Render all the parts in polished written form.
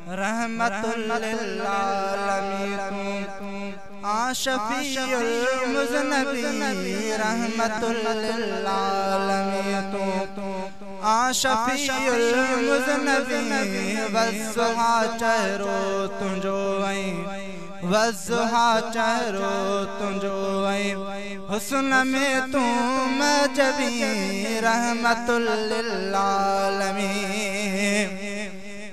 रहमतुल लिल आलमीन तू शफीउल मुज़नबी रहमतुल लिल आलमीन तू शफीउल मुज़नबी वज़्ज़ुहा चेहरो तुंहिंजो वज़्ज़ुहा चेहरो तुंहिंजो हुस्न में तू मजबी रहमतुल लिल आलमीन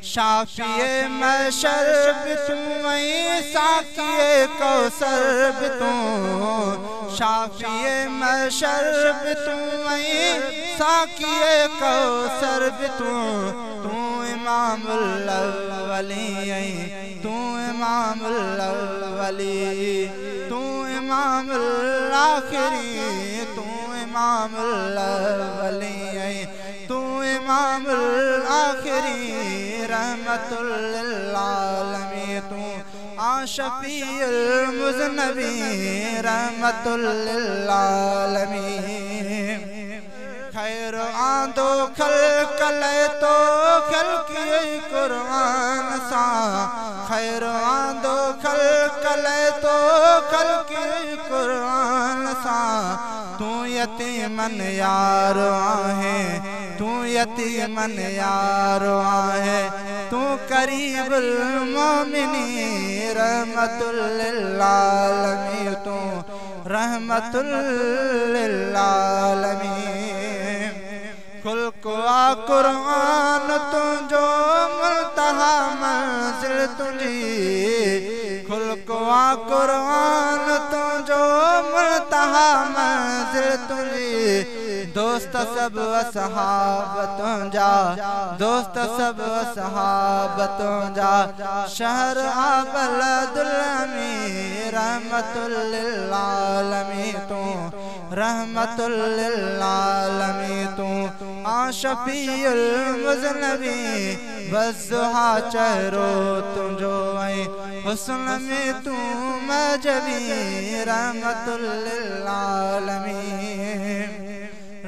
शाफ़िए महशर भी तू साक़िए कौसर भी तू शाफ़िए महशर भी तू साक़िए कौसर भी तू इमामुल अव्वलीन तू इमामुल अव्वलीन तू इमामुल आखिरीन तू इमामुल अव्वलीन तू इमामुल आखिरीन रहमतुल लिल आलमीन तू शफीउल मुज़नबी रहमतुल लिल आलमीन खैर आंदो खल्क़ तो खल्क़िए कुरान सा खैर आंदो खल्क़ तो खल्क़िए कुरान सा तू यतीमन यार आहे तू यतीमन यार आहे तू करीबुल मोमिनीन रहमतुल लिल आलमीन तू रहमतुल लिल आलमीन खुल्क़ कुरान तुंहिंजो मुल्तहा मंज़िल तुंहिंजी खुल्क़ कुरान तुंहिंजो मुल्तहा मंज़िल तुंहिंजी दोस्त सब असहाब तुंहिंजा दोस्त सब असहाब तुंहिंजा शहर बलदुल अमीन रहमतुल लिल आलमीन तू रहमतुल लिल आलमीन तू शफीउल मुज़नबी वज़्ज़ुहा चेहरो तुंहिंजो हुस्न में तू मजबी रहमतुल लिल आलमीन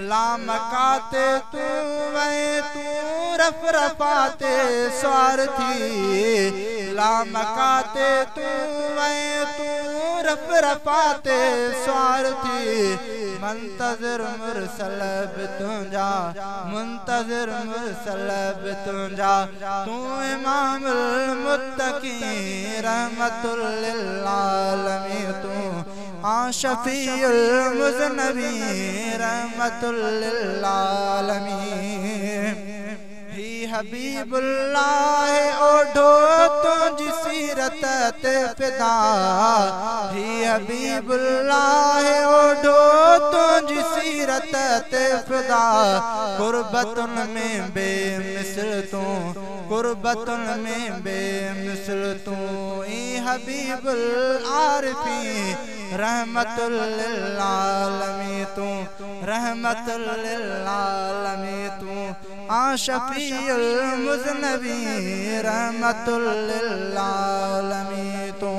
लामकाते तू रफ़रफ़ाते स्वार्थी लामकाते तू रफ़रफ़ाते स्वार्थी मुंतज़िर मुरसल बि तुंहिंजा मुंतज़िर मुरसल बि तुंहिंजा तू इमामुल मुत्तक़ीन रहमतुल लिल आलमीन तू शफीउल मुज़नबी रहमतुल लिल आलमीन ही हबीबुल्लाह ओढ़ो तुंहिंजी सीरत ते फ़िदा ही हबीबुल्लाह ओढ़ो तुंहिंजी सीरत ते फ़िदा क़ुर्बतुन में बेमिसल तू क़ुर्बतुन में बेमिसल तू हबीबुल आरिफ़ीन रहमतुल लिल आलमीन तू रहमतुल लिल आलमीन तू शफीउल मुज़नबी रहमतुल लिल आलमीन तू।